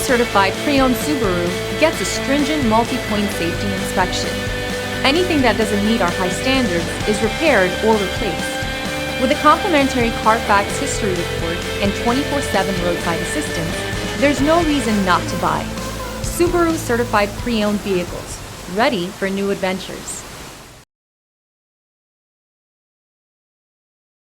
certified pre-owned Subaru gets a stringent multi-point safety inspection. Anything that doesn't meet our high standards is repaired or replaced. With a complimentary Carfax history report and 24/7 roadside assistance, there's no reason not to buy. Subaru certified pre-owned vehicles, ready for new adventures.